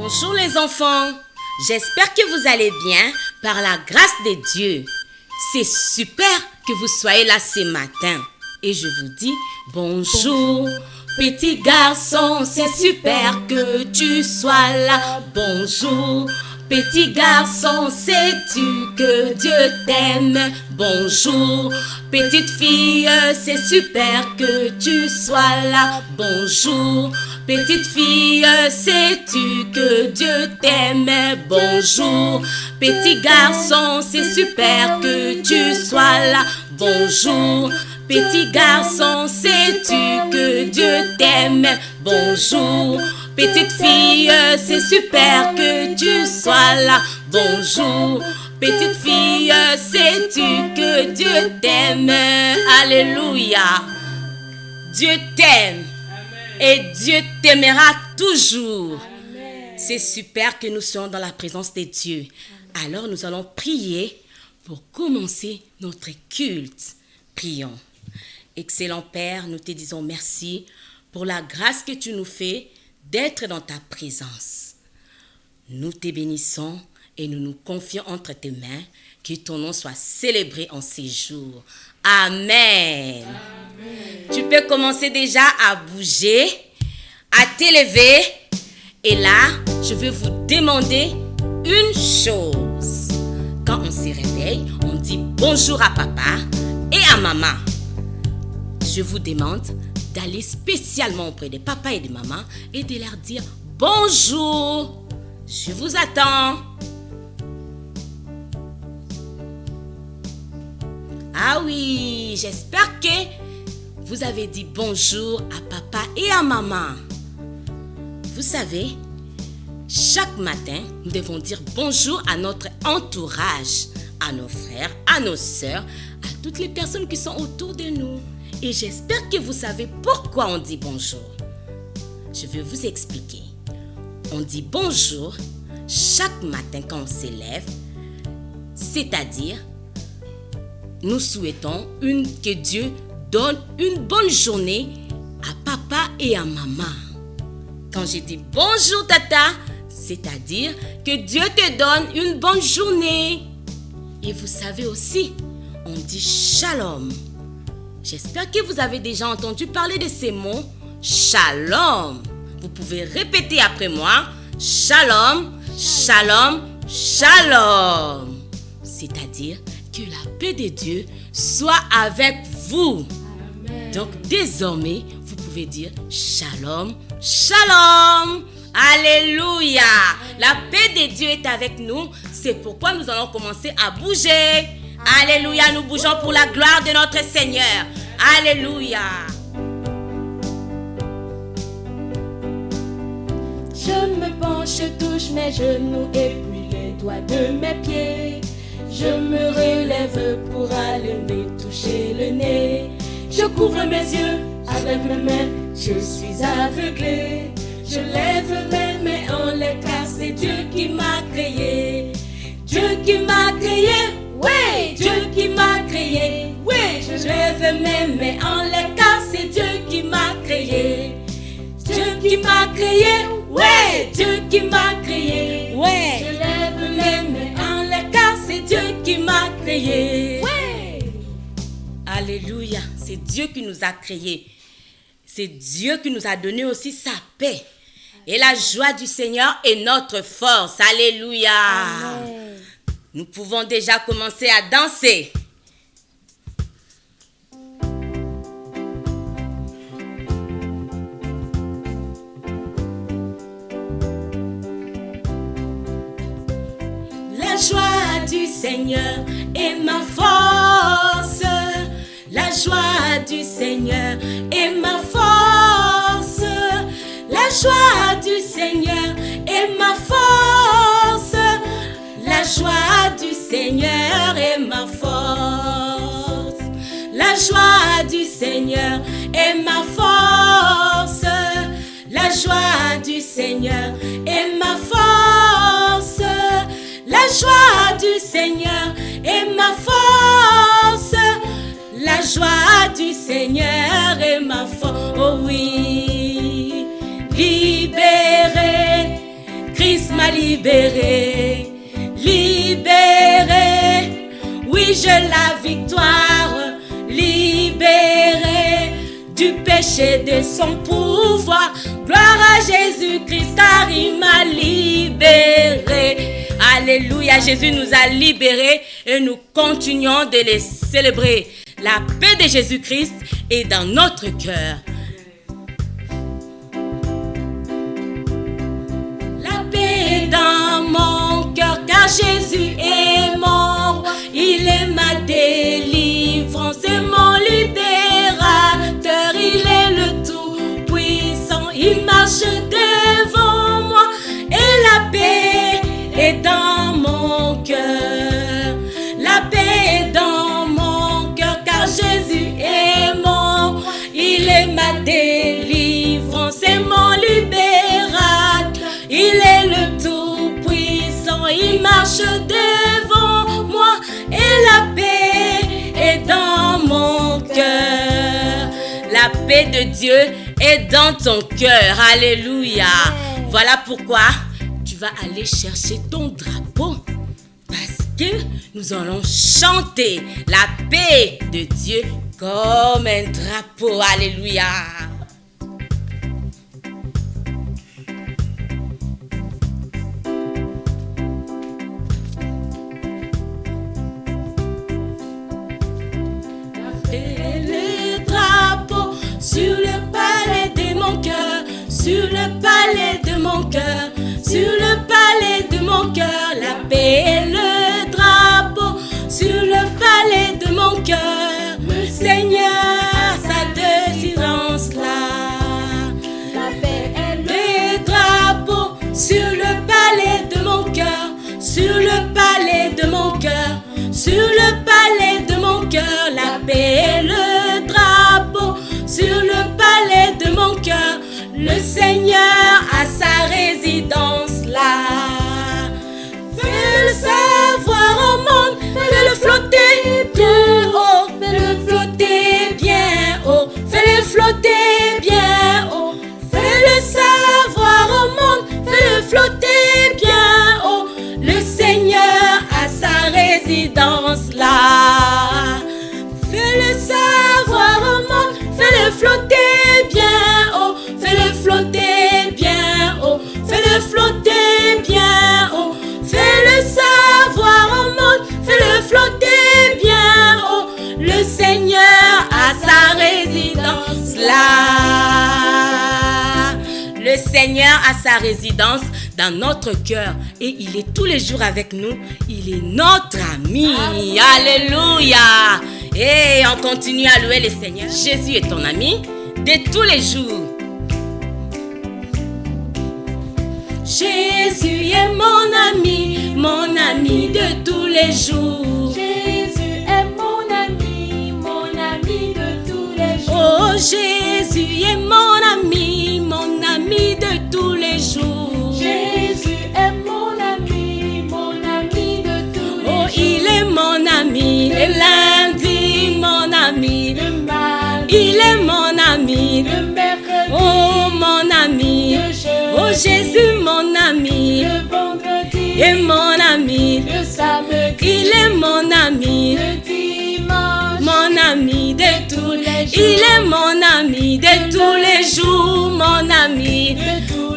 Bonjour les enfants, j'espère que vous allez bien par la grâce de Dieu. C'est super que vous soyez là ce matin et je vous dis bonjour. Petit garçon, c'est super que tu sois là. Bonjour. Petit garçon, sais-tu que Dieu t'aime? Bonjour. Petite fille, c'est super que tu sois là. Bonjour. Petite fille, sais-tu que Dieu t'aime? Bonjour. Petit garçon, c'est super que tu sois là. Bonjour. Petit garçon, sais-tu que Dieu t'aime? Bonjour. Petite fille, c'est super que tu sois là. Bonjour. Petite fille, sais-tu que Dieu t'aime? Alléluia. Dieu t'aime. Et Dieu t'aimera toujours. C'est super que nous soyons dans la présence de Dieu. Alors nous allons prier pour commencer notre culte. Prions. Excellent Père, nous te disons merci pour la grâce que tu nous fais d'être dans ta présence. Nous te bénissons et nous nous confions entre tes mains. Que ton nom soit célébré en ces jours. Amen. Amen. Tu peux commencer déjà à bouger, à t'élever. Et là, je vais vous demander une chose. Quand on se réveille, on dit bonjour à papa et à maman. Je vous demande d'aller spécialement auprès de papa et de maman et de leur dire bonjour. Je vous attends. Ah oui, j'espère que vous avez dit bonjour à papa et à maman. Vous savez, chaque matin, nous devons dire bonjour à notre entourage, à nos frères, à nos sœurs, à toutes les personnes qui sont autour de nous. Et j'espère que vous savez pourquoi on dit bonjour. Je vais vous expliquer. On dit bonjour chaque matin quand on s'élève, c'est-à-dire nous souhaitons que Dieu donne une bonne journée à papa et à maman. Quand je dis bonjour tata, c'est-à-dire que Dieu te donne une bonne journée. Et vous savez aussi, on dit shalom. J'espère que vous avez déjà entendu parler de ces mots. Shalom. Vous pouvez répéter après moi. Shalom, shalom, shalom. C'est-à-dire que la paix de Dieu soit avec vous. Amen. Donc désormais, vous pouvez dire shalom, shalom. Alléluia. La paix de Dieu est avec nous. C'est pourquoi nous allons commencer à bouger. Alléluia, nous bougeons pour la gloire de notre Seigneur. Alléluia. Je me penche, touche mes genoux et puis les doigts de mes pieds. Je me relève pour aller me toucher le nez. Je couvre mes yeux avec mes mains, je suis aveuglé. Je lève mes mains en l'écart, c'est Dieu qui m'a créé. Dieu qui m'a créé. Oui, Dieu qui m'a créé. Oui, je lève mes mains en l'écart, c'est Dieu qui m'a créé. Dieu qui m'a créé. Oui, Dieu qui m'a créé. Ouais. Je lève mes mains en l'écart, c'est Dieu qui m'a créé. Oui. Alléluia, c'est Dieu qui nous a créés. C'est Dieu qui nous a donné aussi sa paix. Et la joie du Seigneur est notre force. Alléluia. Amen. Nous pouvons déjà commencer à danser. La joie du Seigneur est ma force. La joie du Seigneur est ma force. La joie du Seigneur est ma force. La joie du Seigneur est ma force. La joie du Seigneur est ma force. La joie du Seigneur est ma force. La joie du Seigneur est ma force. La joie du Seigneur est ma force. Oh oui, libéré, Christ libéré, libéré. Oui, j'ai la victoire, libéré du péché de son pouvoir. Gloire à Jésus-Christ car il m'a libéré. Alléluia, Jésus nous a libérés et nous continuons de les célébrer. La paix de Jésus-Christ est dans notre cœur. La paix est dans mon cœur car Jésus est mon roi. Il est ma délivrance et mon libérateur. Il est le tout-puissant, il marche devant moi. Et la paix est dans mon cœur. La paix est dans mon cœur car Jésus est mon roi. Il est ma délivrance et mon libérateur. Il est le tout-puissant, il marche devant moi. Et la paix est dans mon cœur. La paix de Dieu est dans ton cœur. Alléluia. Voilà pourquoi tu vas aller chercher ton drapeau. Parce que nous allons chanter la paix de Dieu comme un drapeau. Alléluia. Sur le palais de mon cœur, sur le palais de mon cœur, sur le palais de mon cœur, la paix est le drapeau. Sur le palais de mon cœur, le Seigneur, sa délivrance là. La paix est le drapeau. Sur le palais de mon cœur, sur le palais de mon cœur, sur le palais de mon cœur, la paix est le drapeau. Sur le palais de mon cœur, le Seigneur a sa résidence là. Fais-le savoir au monde, fais-le flotter bien haut, fais-le flotter bien haut, fais-le flotter bien haut. Fais-le savoir au monde, fais-le flotter bien haut. Le Seigneur a sa résidence là. Fais-le savoir au monde, fais-le flotter bien haut, fais-le flotter bien haut, fais-le flotter bien haut, fais-le savoir au monde, fais-le flotter bien haut. Le Seigneur a sa résidence là. Le Seigneur a sa résidence dans notre cœur et il est tous les jours avec nous. Il est notre ami. Alléluia. Et on continue à louer le Seigneur. Jésus est ton ami de tous les jours. Jésus est mon ami de tous les jours. Jésus est mon ami de tous les jours. Oh, Jésus est mon ami de tous les jours. Jésus est mon ami de tous les jours. Oh, il est mon ami le lundi, mon ami le mardi, il est mon ami le mercredi, oh, mon ami le jeudi, oh, Jésus, mon ami le vendredi, et mon ami le samedi, il est mon ami le dimanche, mon ami de tous les jours. Il est mon ami de tous les jours, mon ami.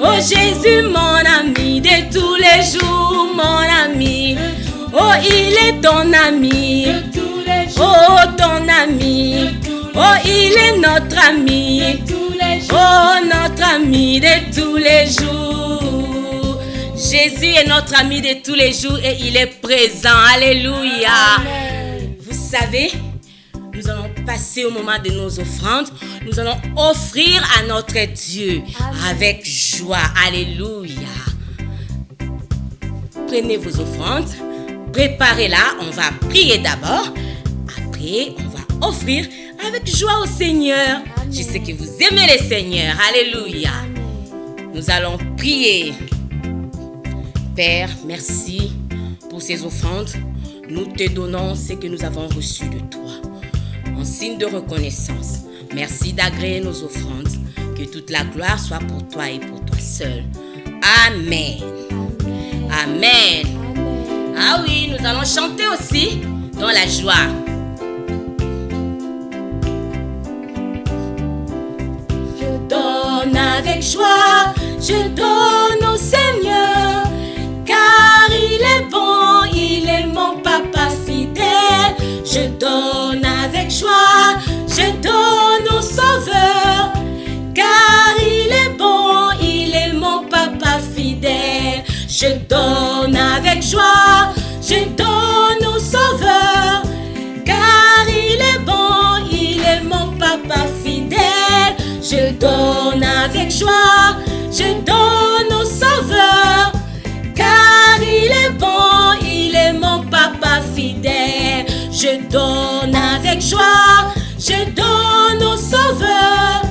Oh Jésus, mon ami de tous les jours, mon ami. Oh, il est ton ami. Oh, ton ami. Oh, il est notre ami. Oh, notre ami de tous les jours. Jésus est notre ami de tous les jours et il est présent. Alléluia. Vous savez, nous allons passer au moment de nos offrandes. Nous allons offrir à notre Dieu avec joie. Alléluia. Prenez vos offrandes, préparez-la. On va prier d'abord. Après, on va offrir avec joie au Seigneur. Je sais que vous aimez le Seigneur. Alléluia. Nous allons prier. Père, merci pour ces offrandes. Nous te donnons ce que nous avons reçu de toi. En signe de reconnaissance, merci d'agréer nos offrandes. Que toute la gloire soit pour toi et pour toi seul. Amen. Amen. Amen. Ah oui, nous allons chanter aussi dans la joie. Je donne avec joie, je donne au Seigneur, car il est bon, il est mon papa fidèle. Je donne avec joie, je donne au Sauveur, car il est bon, il est mon papa fidèle. Je donne avec joie, je donne au Sauveur, car il est bon, il est mon papa fidèle. Je donne avec joie, je donne au Sauveur, car il est bon, il est mon papa fidèle. Je donne avec joie, je donne au Sauveur,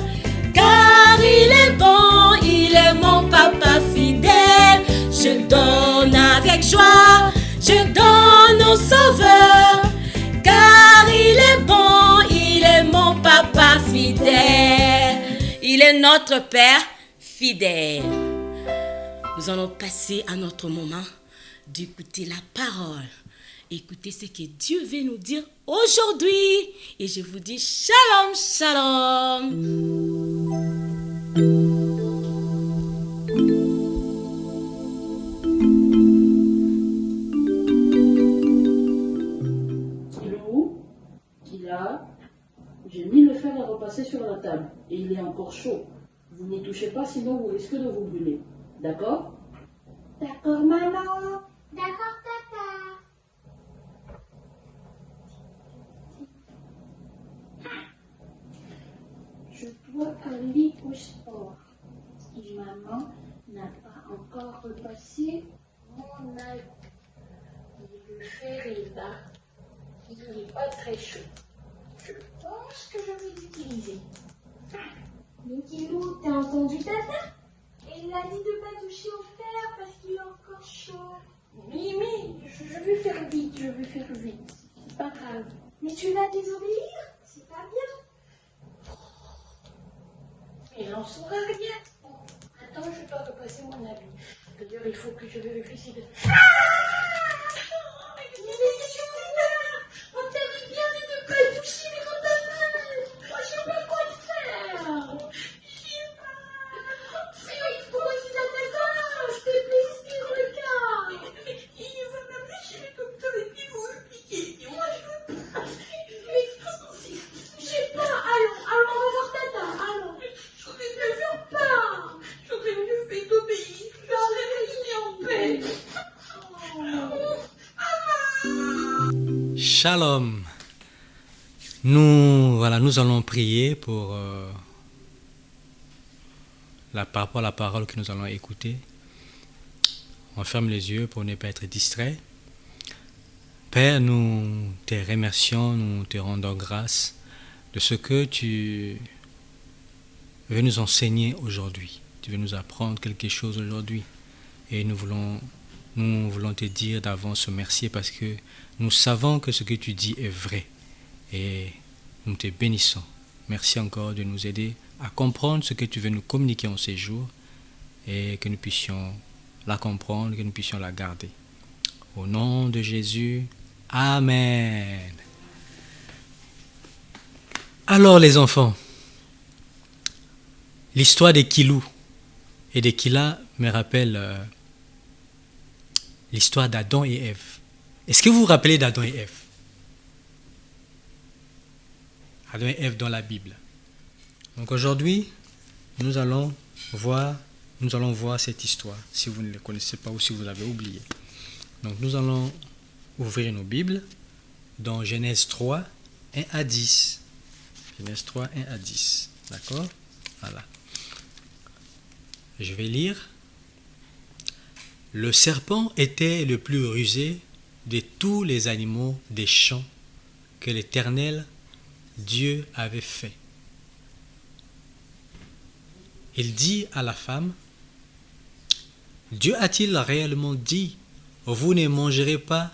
car il est bon, il est mon papa fidèle. Je donne avec joie, je donne au Sauveur, car il est bon, il est mon papa fidèle. Il est notre Père fidèle. Nous allons passer à notre moment d'écouter la parole. Écoutez ce que Dieu veut nous dire aujourd'hui. Et je vous dis shalom, shalom. J'ai mis le fer à repasser sur la table et il est encore chaud. Vous n'y touchez pas, sinon vous risquez de vous brûler. D'accord? D'accord, maman. D'accord, papa. Je dois aller au sport. Et maman n'a pas encore repassé mon œil. Et le fer est là. Il n'est pas très chaud. Je pense que je vais l'utiliser. Mikilou, t'as entendu tata? Elle a dit de pas toucher au fer parce qu'il est encore chaud. Oui, je vais faire vite, C'est pas grave. Mais tu vas désobéir? C'est pas bien. Il n'en saura rien. Bon, attends, je dois repasser mon habit. D'ailleurs, il faut que je vérifie de... On t'avait bien dit de pas toucher les pantalons. Moi, je sais pas quoi faire. Je sais pas. Mais pourquoi tu t'attaques? Je t'ai blessé le cas. Mais ils ont amené chez les docteurs et puis ils vont le piquer. Et moi, je veux pas. Je sais pas. Allons, on va voir tata. Allons. Ne fais pas. J'aurais mieux fait d'obéir. Non, laisse-moi en paix. Shalom. Nous allons prier pour la parole que nous allons écouter. On ferme les yeux pour ne pas être distrait. Père, nous te remercions, nous te rendons grâce de ce que tu veux nous enseigner aujourd'hui. Tu veux nous apprendre quelque chose aujourd'hui. Et nous voulons te dire d'avance merci parce que nous savons que ce que tu dis est vrai. Et nous te bénissons. Merci encore de nous aider à comprendre ce que tu veux nous communiquer en ces jours et que nous puissions la comprendre, que nous puissions la garder. Au nom de Jésus, Amen. Alors les enfants, l'histoire des Kilou et des Kila me rappelle l'histoire d'Adam et Ève. Est-ce que vous vous rappelez d'Adam et Ève? Adam et Ève dans la Bible. Donc aujourd'hui, nous allons voir cette histoire, si vous ne la connaissez pas ou si vous l'avez oublié. Donc nous allons ouvrir nos Bibles dans Genèse 3, 1 à 10. Genèse 3, 1 à 10. D'accord? Voilà. Je vais lire. Le serpent était le plus rusé de tous les animaux des champs que l'Éternel Dieu avait fait. Il dit à la femme, Dieu a-t-il réellement dit, vous ne mangerez pas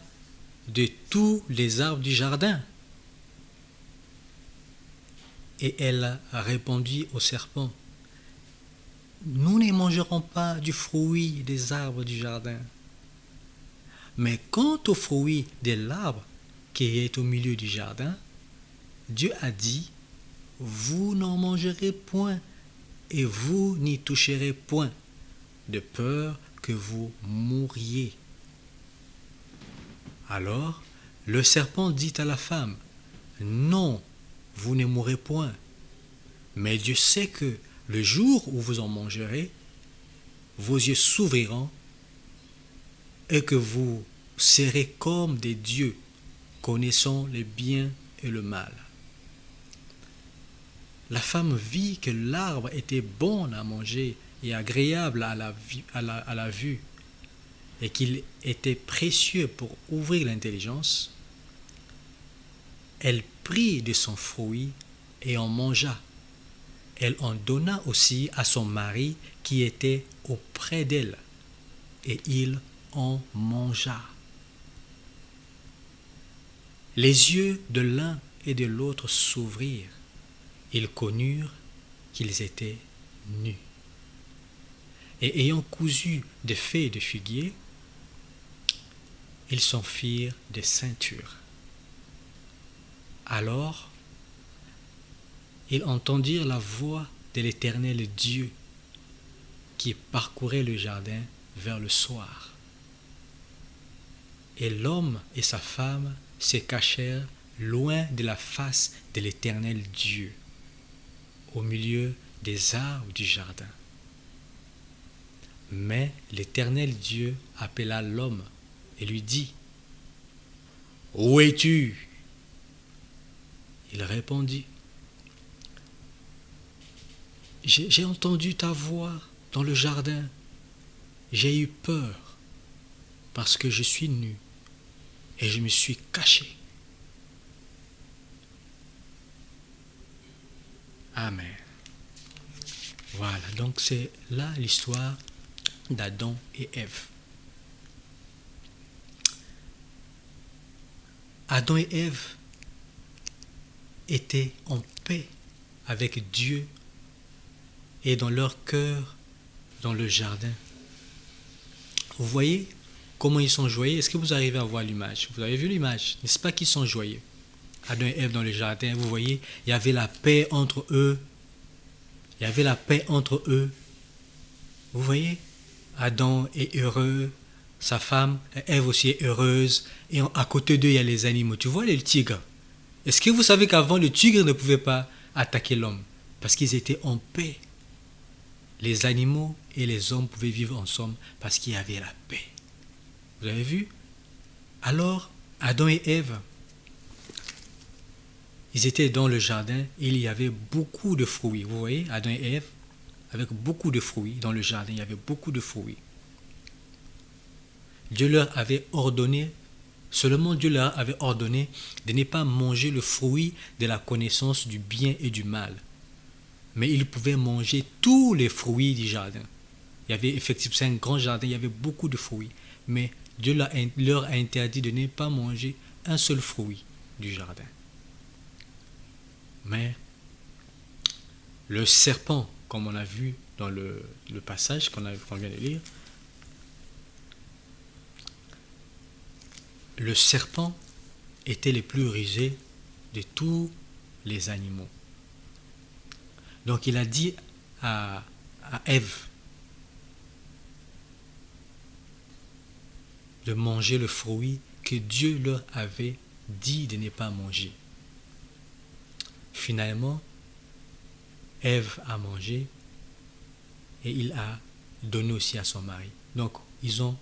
de tous les arbres du jardin? Et elle répondit au serpent, nous ne mangerons pas du fruit des arbres du jardin. Mais quant au fruit de l'arbre qui est au milieu du jardin, Dieu a dit, vous n'en mangerez point et vous n'y toucherez point, de peur que vous mouriez. Alors, le serpent dit à la femme, non, vous ne mourrez point. Mais Dieu sait que le jour où vous en mangerez, vos yeux s'ouvriront et que vous serez comme des dieux, connaissant le bien et le mal. La femme vit que l'arbre était bon à manger et agréable à la vue, et qu'il était précieux pour ouvrir l'intelligence. Elle prit de son fruit et en mangea. Elle en donna aussi à son mari qui était auprès d'elle, et il en mangea. Les yeux de l'un et de l'autre s'ouvrirent. Ils connurent qu'ils étaient nus. Et ayant cousu des feuilles de figuier, ils s'en firent des ceintures. Alors, ils entendirent la voix de l'Éternel Dieu qui parcourait le jardin vers le soir. Et l'homme et sa femme se cachèrent loin de la face de l'Éternel Dieu, au milieu des arbres du jardin. Mais l'Éternel Dieu appela l'homme et lui dit, « Où es-tu » Il répondit, « J'ai entendu ta voix dans le jardin. J'ai eu peur parce que je suis nu et je me suis caché. » Amen. Voilà, donc c'est là l'histoire d'Adam et Ève. Adam et Ève étaient en paix avec Dieu et dans leur cœur, dans le jardin. Vous voyez comment ils sont joyeux? Est-ce que vous arrivez à voir l'image? Vous avez vu l'image? N'est-ce pas qu'ils sont joyeux? Adam et Ève dans le jardin, vous voyez, il y avait la paix entre eux. Il y avait la paix entre eux. Vous voyez, Adam est heureux, sa femme, Ève aussi est heureuse, et à côté d'eux, il y a les animaux. Tu vois les tigres? Est-ce que vous savez qu'avant, le tigre ne pouvait pas attaquer l'homme? Parce qu'ils étaient en paix. Les animaux et les hommes pouvaient vivre ensemble parce qu'il y avait la paix. Vous avez vu? Alors, Adam et Ève, ils étaient dans le jardin et il y avait beaucoup de fruits. Vous voyez, Adam et Ève, avec beaucoup de fruits dans le jardin, il y avait beaucoup de fruits. Dieu leur avait ordonné, seulement Dieu leur avait ordonné de ne pas manger le fruit de la connaissance du bien et du mal. Mais ils pouvaient manger tous les fruits du jardin. Il y avait effectivement, c'est un grand jardin, il y avait beaucoup de fruits. Mais Dieu leur a interdit de ne pas manger un seul fruit du jardin. Mais le serpent, comme on a vu dans le passage qu'on vient de lire, le serpent était le plus rusé de tous les animaux. Donc il a dit à Ève de manger le fruit que Dieu leur avait dit de ne pas manger. Finalement, Ève a mangé et il a donné aussi à son mari. Donc, ils ont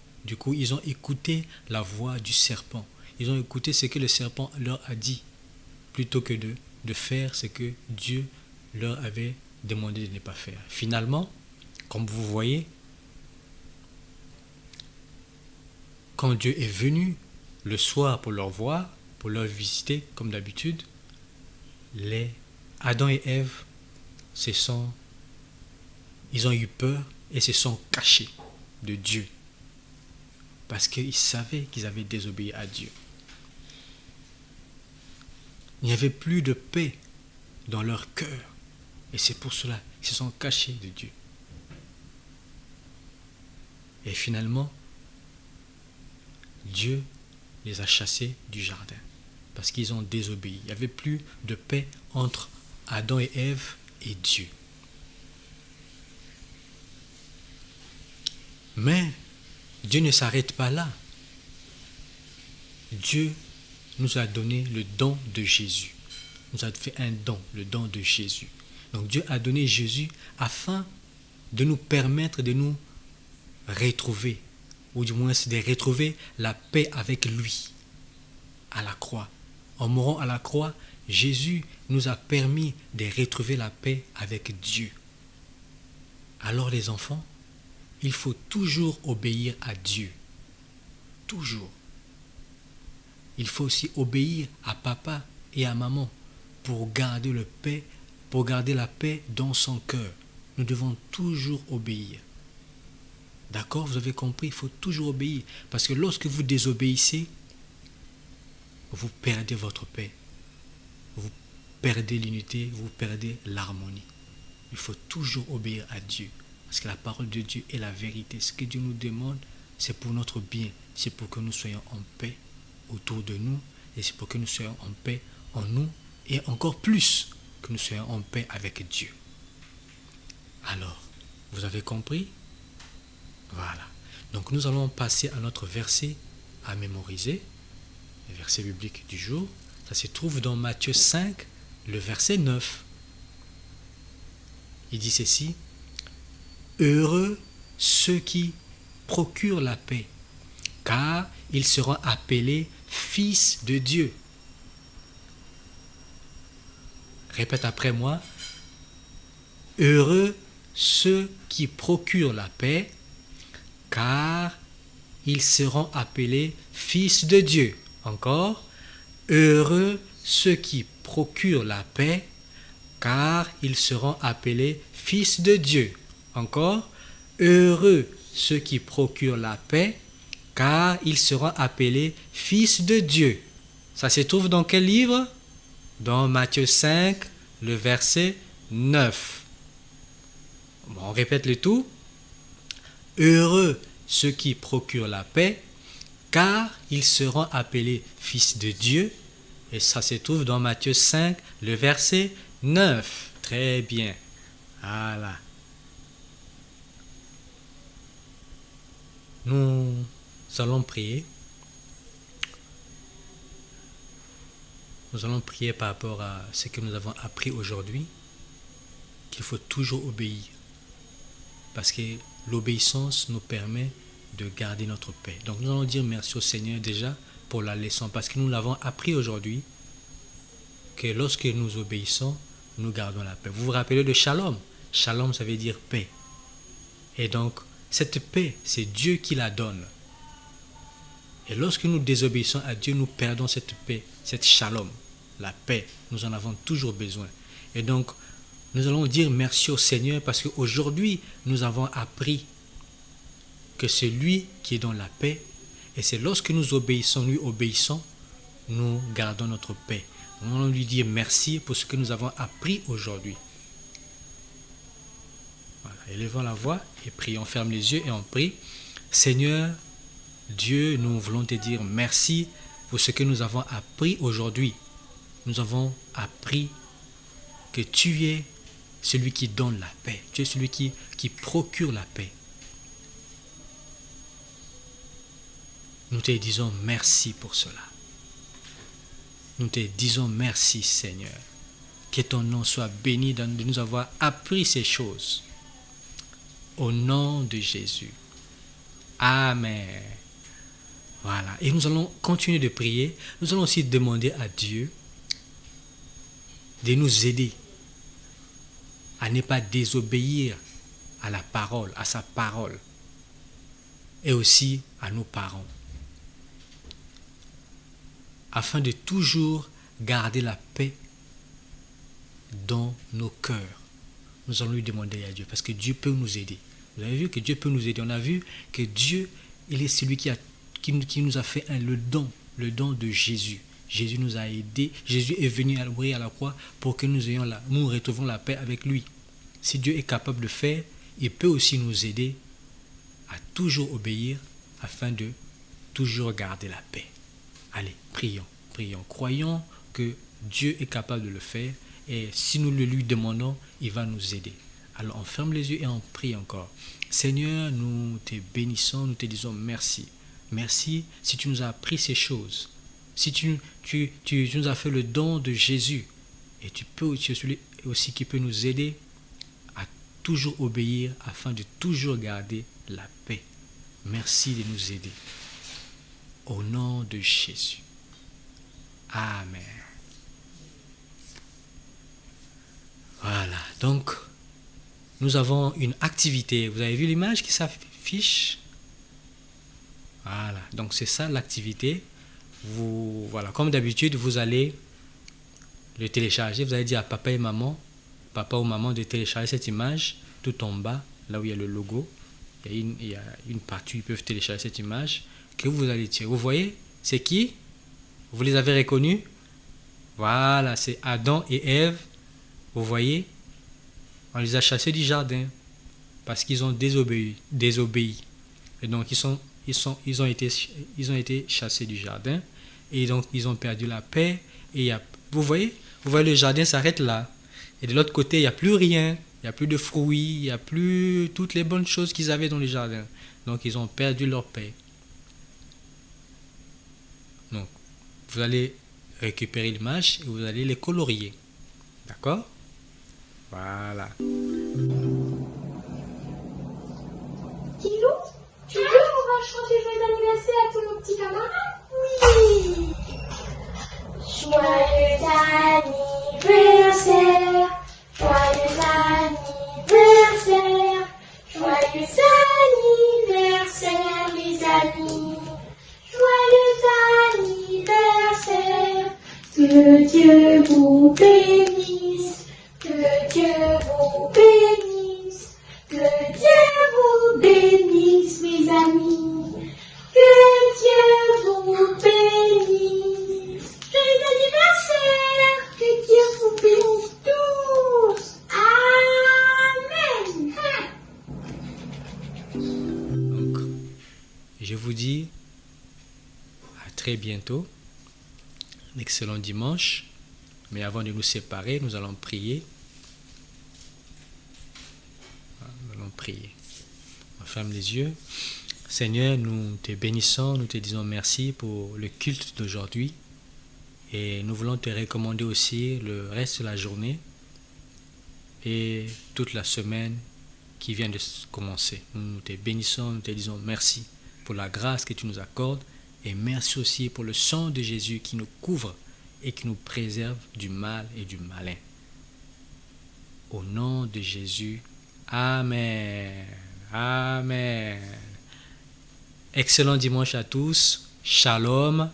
écouté la voix du serpent. Ils ont écouté ce que le serpent leur a dit, plutôt que de faire ce que Dieu leur avait demandé de ne pas faire. Finalement, comme vous voyez, quand Dieu est venu le soir pour leur voir, pour leur visiter, comme d'habitude, Adam et Ève ils ont eu peur et se sont cachés de Dieu parce qu'ils savaient qu'ils avaient désobéi à Dieu. Il n'y avait plus de paix dans leur cœur et c'est pour cela qu'ils se sont cachés de Dieu. Et finalement, Dieu les a chassés du jardin parce qu'ils ont désobéi. Il n'y avait plus de paix entre Adam et Ève et Dieu. Mais Dieu ne s'arrête pas là. Dieu nous a donné le don de Jésus. Il nous a fait un don, le don de Jésus. Donc Dieu a donné Jésus afin de nous permettre de nous retrouver, ou du moins de retrouver la paix avec lui à la croix. En mourant à la croix, Jésus nous a permis de retrouver la paix avec Dieu. Alors les enfants, il faut toujours obéir à Dieu. Toujours. Il faut aussi obéir à papa et à maman pour garder la paix dans son cœur. Nous devons toujours obéir. D'accord, vous avez compris, il faut toujours obéir. Parce que lorsque vous désobéissez, vous perdez votre paix. Vous perdez l'unité, vous perdez l'harmonie. Il faut toujours obéir à Dieu. Parce que la parole de Dieu est la vérité. Ce que Dieu nous demande, c'est pour notre bien. C'est pour que nous soyons en paix autour de nous. Et c'est pour que nous soyons en paix en nous. Et encore plus, que nous soyons en paix avec Dieu. Alors, vous avez compris? Voilà. Donc nous allons passer à notre verset à mémoriser. Le verset biblique du jour. Ça se trouve dans Matthieu 5, le verset 9. Il dit ceci. Heureux ceux qui procurent la paix, car ils seront appelés fils de Dieu. Répète après moi. Heureux ceux qui procurent la paix, car ils seront appelés fils de Dieu. Encore. Heureux ceux qui procurent la paix, car ils seront appelés fils de Dieu. Encore. Heureux ceux qui procurent la paix, car ils seront appelés fils de Dieu. Ça se trouve dans quel livre? Dans Matthieu 5, le verset 9. Bon, on répète le tout. Heureux ceux qui procurent la paix, car ils seront appelés fils de Dieu. Et ça se trouve dans Matthieu 5, le verset 9. Très bien. Voilà. Nous allons prier. Nous allons prier par rapport à ce que nous avons appris aujourd'hui, qu'il faut toujours obéir. Parce que l'obéissance nous permet de garder notre paix. Donc nous allons dire merci au Seigneur déjà pour la leçon, parce que nous l'avons appris aujourd'hui, que lorsque nous obéissons, nous gardons la paix. Vous vous rappelez de shalom? Shalom, ça veut dire paix. Et donc, cette paix, c'est Dieu qui la donne. Et lorsque nous désobéissons à Dieu, nous perdons cette paix, cette shalom, la paix. Nous en avons toujours besoin. Et donc, nous allons dire merci au Seigneur parce qu'aujourd'hui, nous avons appris que c'est lui qui est dans la paix. Et c'est lorsque nous obéissons, lui obéissons, nous gardons notre paix. Nous allons lui dire merci pour ce que nous avons appris aujourd'hui. Voilà, élevons la voix et prions. Ferme les yeux et on prie. Seigneur, Dieu, nous voulons te dire merci pour ce que nous avons appris aujourd'hui. Nous avons appris que tu es celui qui donne la paix. Tu es celui qui procure la paix. Nous te disons merci pour cela. Nous te disons merci, Seigneur. Que ton nom soit béni de nous avoir appris ces choses. Au nom de Jésus. Amen. Voilà. Et nous allons continuer de prier. Nous allons aussi demander à Dieu de nous aider à ne pas désobéir à la parole, à sa parole. Et aussi à nos parents. Afin de toujours garder la paix dans nos cœurs. Nous allons lui demander à Dieu, parce que Dieu peut nous aider. Vous avez vu que Dieu peut nous aider. On a vu que Dieu, il est celui qui nous a fait le don de Jésus. Jésus nous a aidés. Jésus est venu à mourir à la croix pour que nous retrouvons la paix avec lui. Si Dieu est capable de faire, il peut aussi nous aider à toujours obéir afin de toujours garder la paix. Allez, prions, prions. Croyons que Dieu est capable de le faire et si nous le lui demandons, il va nous aider. Alors on ferme les yeux et on prie encore. Seigneur, nous te bénissons, nous te disons merci. Merci si tu nous as appris ces choses. Si tu nous as fait le don de Jésus. Et tu es celui aussi qui peut nous aider à toujours obéir afin de toujours garder la paix. Merci de nous aider. Au nom de Jésus. Amen. Voilà, donc nous avons une activité. Vous avez vu l'image qui s'affiche? Voilà, donc c'est ça l'activité. Voilà, comme d'habitude, vous allez le télécharger. Vous allez dire à papa et maman, papa ou maman, de télécharger cette image tout en bas, là où il y a le logo. Il y a une partie où ils peuvent télécharger cette image que vous allez tirer. Vous voyez, c'est qui? Vous les avez reconnus? Voilà, c'est Adam et Ève. Vous voyez, on les a chassés du jardin parce qu'ils ont désobéi. Et donc ils ont été chassés du jardin et donc ils ont perdu la paix. Et vous voyez, le jardin s'arrête là. Et de l'autre côté, il n'y a plus rien. Il n'y a plus de fruits, il n'y a plus toutes les bonnes choses qu'ils avaient dans le jardin. Donc ils ont perdu leur paix. Donc vous allez récupérer l'image et vous allez les colorier. D'accord? Voilà. Kilo, tu veux qu'on va chanter joyeux anniversaire à tous nos petits camarades? Oui. Joyeux anniversaire, joyeux anniversaire, joyeux anniversaire les amis, joyeux anniversaire, que Dieu vous bénisse, que Dieu vous bénisse, que Dieu vous bénisse mes amis, que Dieu vous bénisse. Joyeux anniversaire, que Dieu vous bénisse tous. Amen. Donc, je vous dis à très bientôt. Un excellent dimanche. Mais avant de nous séparer, nous allons prier. Nous allons prier. On ferme les yeux. Seigneur, nous te bénissons, nous te disons merci pour le culte d'aujourd'hui. Et nous voulons te recommander aussi le reste de la journée et toute la semaine qui vient de commencer. Nous te bénissons, nous te disons merci pour la grâce que tu nous accordes et merci aussi pour le sang de Jésus qui nous couvre et qui nous préserve du mal et du malin. Au nom de Jésus, Amen. Amen. Excellent dimanche à tous. Shalom.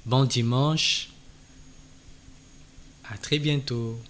Bon dimanche. À très bientôt.